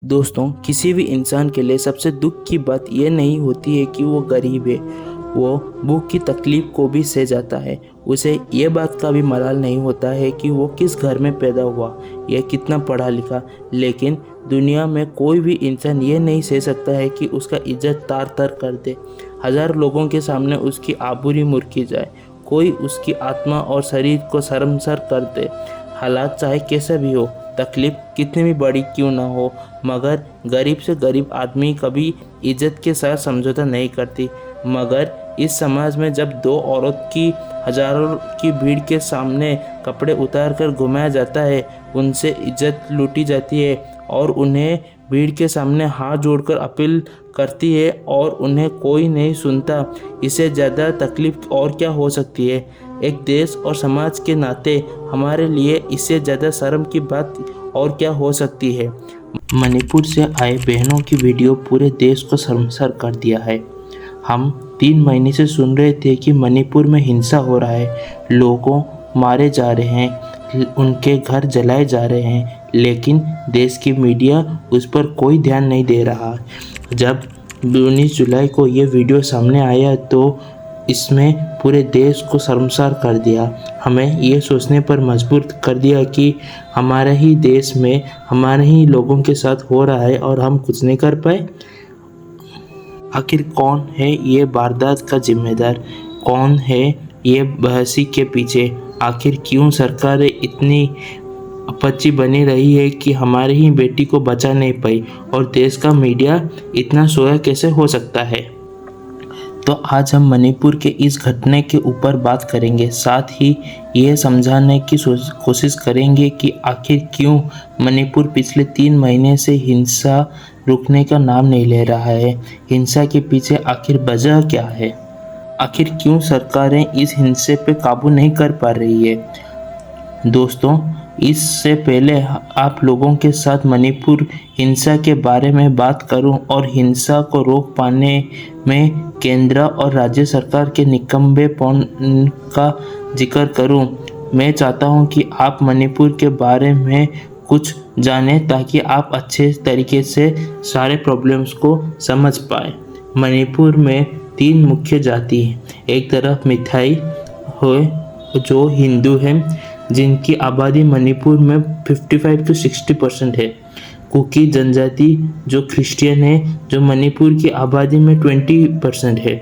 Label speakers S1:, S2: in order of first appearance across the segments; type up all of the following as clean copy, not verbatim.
S1: दोस्तों, किसी भी इंसान के लिए सबसे दुख की बात यह नहीं होती है कि वो गरीब है। वो भूख की तकलीफ को भी सह जाता है। उसे ये बात का भी मलाल नहीं होता है कि वो किस घर में पैदा हुआ या कितना पढ़ा लिखा। लेकिन दुनिया में कोई भी इंसान ये नहीं सह सकता है कि उसका इज्जत तार तार कर दे, हजार लोगों के सामने उसकी आबरूई मुर्की जाए, कोई उसकी आत्मा और शरीर को शर्मसार कर दे। हालात चाहे कैसे भी हो, तकलीफ कितनी भी बड़ी क्यों ना हो, मगर गरीब से गरीब आदमी कभी इज्जत के साथ समझौता नहीं करती। मगर इस समाज में जब दो औरत की हजारों की भीड़ के सामने कपड़े उतार कर घुमाया जाता है, उनसे इज्जत लूटी जाती है और उन्हें भीड़ के सामने हाथ जोड़कर अपील करती है और उन्हें कोई नहीं सुनता, इससे ज़्यादा तकलीफ और क्या हो सकती है। एक देश और समाज के नाते हमारे लिए इससे ज़्यादा शर्म की बात और क्या हो सकती है। मणिपुर से आए बहनों की वीडियो पूरे देश को शर्मसार कर दिया है। हम 3 महीने से सुन रहे थे कि मणिपुर में हिंसा हो रहा है, लोगों मारे जा रहे हैं, उनके घर जलाए जा रहे हैं, लेकिन देश की मीडिया उस पर कोई ध्यान नहीं दे रहा। जब 19 जुलाई को ये वीडियो सामने आया तो इसमें पूरे देश को शर्मसार कर दिया। हमें ये सोचने पर मजबूर कर दिया कि हमारे ही देश में हमारे ही लोगों के साथ हो रहा है और हम कुछ नहीं कर पाए। आखिर कौन है ये वारदात का जिम्मेदार, कौन है ये बहसी के पीछे? आखिर क्यों सरकारें इतनी अपच्ची बनी रही है कि हमारी ही बेटी को बचा नहीं पाई, और देश का मीडिया इतना सोया कैसे हो सकता है? तो आज हम मणिपुर के इस घटने के ऊपर बात करेंगे, साथ ही ये समझाने की कोशिश करेंगे कि आखिर क्यों मणिपुर पिछले 3 महीने से हिंसा रुकने का नाम नहीं ले रहा है। हिंसा के पीछे आखिर वजह क्या है? आखिर क्यों सरकारें इस हिंसे पे काबू नहीं कर पा रही है? दोस्तों, इससे पहले आप लोगों के साथ मणिपुर हिंसा के बारे में बात करूं और हिंसा को रोक पाने में केंद्र और राज्य सरकार के निकम्मेपन का जिक्र करूं। मैं चाहता हूं कि आप मणिपुर के बारे में कुछ जानें ताकि आप अच्छे तरीके से सारे प्रॉब्लम्स को समझ पाए। मणिपुर में 3 मुख्य जाति हैं। एक तरफ मिथाई है जो हिंदू हैं, जिनकी आबादी मणिपुर में 55 to 60% है। कुकी जनजाति जो क्रिश्चियन है, जो मणिपुर की आबादी में 20% है।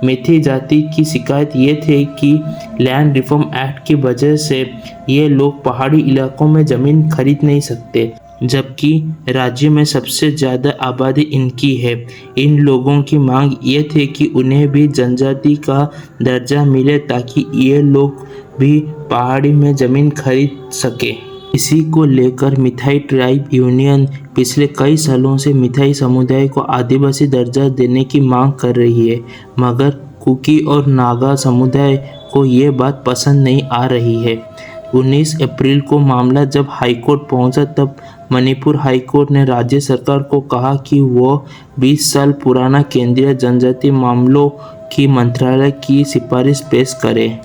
S1: मेथी जाति की शिकायत ये थी कि लैंड रिफॉर्म एक्ट की वजह से ये लोग पहाड़ी इलाकों में ज़मीन खरीद नहीं सकते, जबकि राज्य में सबसे ज़्यादा आबादी इनकी है। इन लोगों की मांग ये थी कि उन्हें भी जनजाति का दर्जा मिले ताकि ये लोग भी पहाड़ी में ज़मीन खरीद सके। इसी को लेकर मिथाई ट्राइब यूनियन पिछले कई सालों से मिथाई समुदाय को आदिवासी दर्जा देने की मांग कर रही है, मगर कुकी और नागा समुदाय को ये बात पसंद नहीं आ रही है। 19 अप्रैल को मामला जब हाईकोर्ट पहुंचा, तब मणिपुर हाईकोर्ट ने राज्य सरकार को कहा कि वो 20 साल पुराना केंद्रीय जनजाति मामलों की मंत्रालय की सिफारिश पेश करे।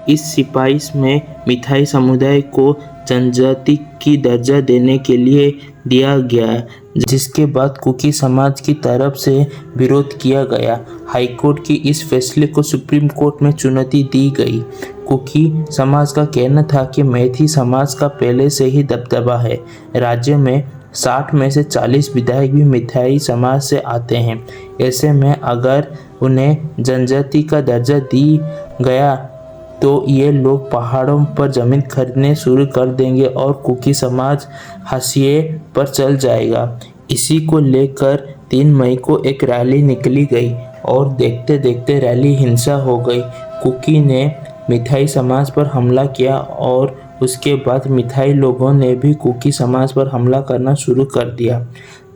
S1: इस सिफारिश में मिथाई समुदाय को जनजाति की दर्जा देने के लिए दिया गया, जिसके बाद कुकी समाज की तरफ से विरोध किया गया। हाईकोर्ट की इस फैसले को सुप्रीम कोर्ट में चुनौती दी गई। कुकी समाज का कहना था कि मैथी समाज का पहले से ही दबदबा है। राज्य में 60 में से 40 विधायक भी मिथाई समाज से आते हैं। ऐसे में अगर उन्हें जनजाति का दर्जा दी गया तो ये लोग पहाड़ों पर ज़मीन खरीदने शुरू कर देंगे और कुकी समाज हाशिए पर चल जाएगा। इसी को लेकर 3 मई को एक रैली निकली गई और देखते देखते रैली हिंसा हो गई। कुकी ने मिथाई समाज पर हमला किया और उसके बाद मिथाई लोगों ने भी कुकी समाज पर हमला करना शुरू कर दिया।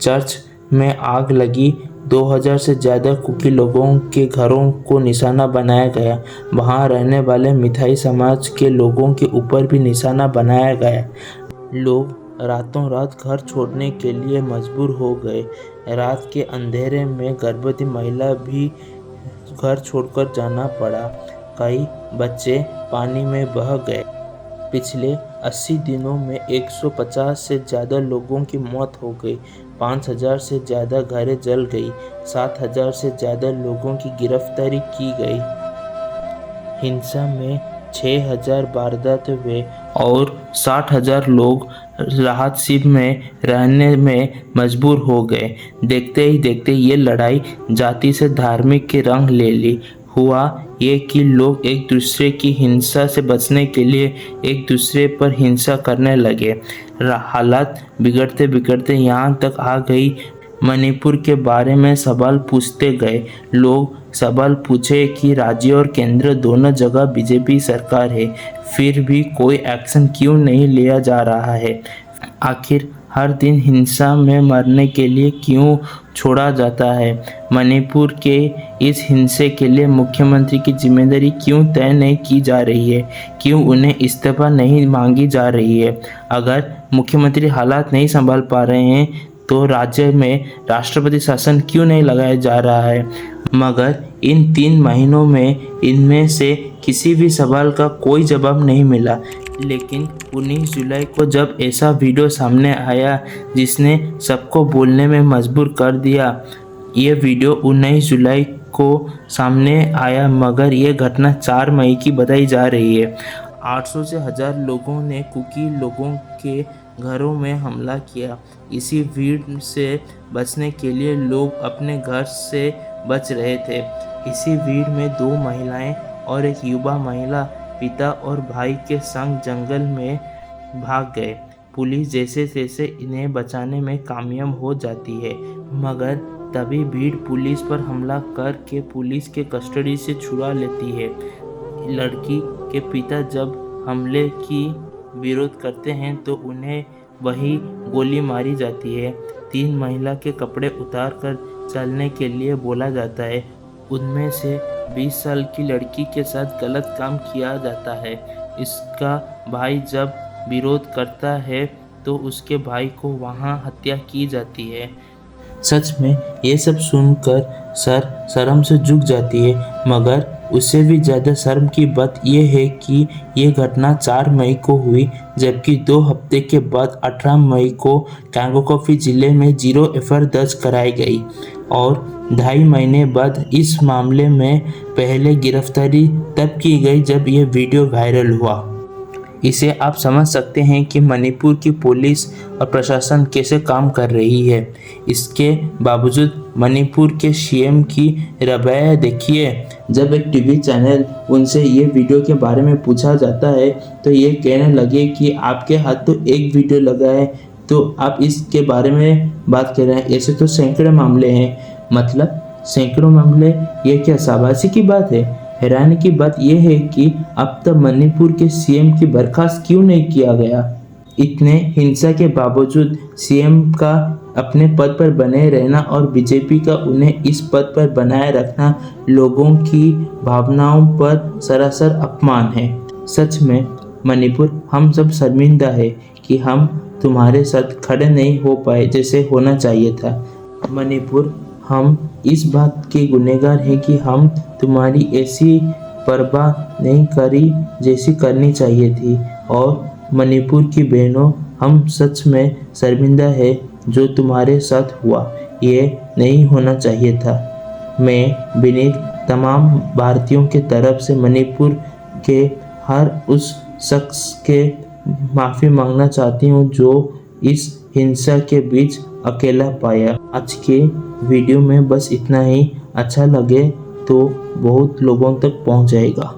S1: चर्च में आग लगी। 2000 से ज़्यादा कुकी लोगों के घरों को निशाना बनाया गया। वहां रहने वाले मिथाई समाज के लोगों के ऊपर भी निशाना बनाया गया। लोग रातों रात घर छोड़ने के लिए मजबूर हो गए। रात के अंधेरे में गर्भवती महिला भी घर छोड़कर जाना पड़ा। कई बच्चे पानी में बह गए। पिछले 80 दिनों में 150 से ज़्यादा लोगों की मौत हो गई, 5000 से ज़्यादा घरें जल गई, 7000 से ज़्यादा लोगों की गिरफ्तारी की गई। हिंसा में 6000 वारदात हुए और 60,000 लोग राहत शिविर में रहने में मजबूर हो गए। देखते ही देखते ये लड़ाई जाति से धार्मिक के रंग ले ली। हुआ ये कि लोग एक दूसरे की हिंसा से बचने के लिए एक दूसरे पर हिंसा करने लगे। हालात बिगड़ते बिगड़ते यहाँ तक आ गई, मणिपुर के बारे में सवाल पूछते गए। लोग सवाल पूछे कि राज्य और केंद्र दोनों जगह बीजेपी सरकार है, फिर भी कोई एक्शन क्यों नहीं लिया जा रहा है? आखिर हर दिन हिंसा में मरने के लिए क्यों छोड़ा जाता है? मणिपुर के इस हिंसे के लिए मुख्यमंत्री की जिम्मेदारी क्यों तय नहीं की जा रही है? क्यों उन्हें इस्तीफा नहीं मांगी जा रही है? अगर मुख्यमंत्री हालात नहीं संभाल पा रहे हैं तो राज्य में राष्ट्रपति शासन क्यों नहीं लगाया जा रहा है? मगर इन 3 महीनों में इनमें से किसी भी सवाल का कोई जवाब नहीं मिला। लेकिन 19 जुलाई को जब ऐसा वीडियो सामने आया जिसने सबको बोलने में मजबूर कर दिया, ये वीडियो 19 जुलाई को सामने आया, मगर ये घटना 4 मई की बताई जा रही है। 800 से 1000 लोगों ने कुकी लोगों के घरों में हमला किया। इसी भीड़ से बचने के लिए लोग अपने घर से बच रहे थे। इसी भीड़ में 2 महिलाएं और एक युवा महिला पिता और भाई के संग जंगल में भाग गए। पुलिस जैसे तैसे इन्हें बचाने में कामयाब हो जाती है, मगर तभी भीड़ पुलिस पर हमला करके पुलिस के कस्टडी से छुड़ा लेती है। लड़की के पिता जब हमले की विरोध करते हैं तो उन्हें वही गोली मारी जाती है। 3 महिला के कपड़े उतार कर चलने के लिए बोला जाता है। उनमें से 20 साल की लड़की के साथ गलत काम किया जाता है। इसका भाई जब विरोध करता है तो उसके भाई को वहाँ हत्या की जाती है। सच में ये सब सुनकर शर्म से झुक जाती है, मगर उससे भी ज़्यादा शर्म की बात यह है कि ये घटना 4 मई को हुई, जबकि 2 हफ्ते के बाद 18 मई को कांगोकफी जिले में 0 एफआईआर दर्ज कराई गई और 2.5 महीने बाद इस मामले में पहले गिरफ्तारी तब की गई जब यह वीडियो वायरल हुआ। इसे आप समझ सकते हैं कि मणिपुर की पुलिस और प्रशासन कैसे काम कर रही है। इसके बावजूद मणिपुर के सीएम की रवैया देखिए। जब एक टीवी चैनल उनसे ये वीडियो के बारे में पूछा जाता है तो ये कहने लगे कि आपके हाथ तो एक वीडियो लगा है तो आप इसके बारे में बात कर रहे हैं, ऐसे तो सैकड़ों मामले हैं। मतलब सैकड़ों मामले, ये क्या शाबाशी की बात है? हैरानी की बात यह है कि अब तक मणिपुर के सीएम की बर्खास्त क्यों नहीं किया गया? इतने हिंसा के बावजूद सीएम का अपने पद पर बने रहना और बीजेपी का उन्हें इस पद पर बनाए रखना लोगों की भावनाओं पर सरासर अपमान है। सच में मणिपुर, हम सब शर्मिंदा है कि हम तुम्हारे साथ खड़े नहीं हो पाए जैसे होना चाहिए था। मणिपुर, हम इस बात के गुनहगार हैं कि हम तुम्हारी ऐसी परवाह नहीं करी जैसी करनी चाहिए थी। और मणिपुर की बहनों, हम सच में शर्मिंदा है जो तुम्हारे साथ हुआ, ये नहीं होना चाहिए था। मैं विनीत तमाम भारतीयों के तरफ से मणिपुर के हर उस शख्स के माफ़ी मांगना चाहती हूँ जो इस हिंसा के बीच अकेला पाया। आज के वीडियो में बस इतना ही। अच्छा लगे तो बहुत लोगों तक पहुंच जाएगा।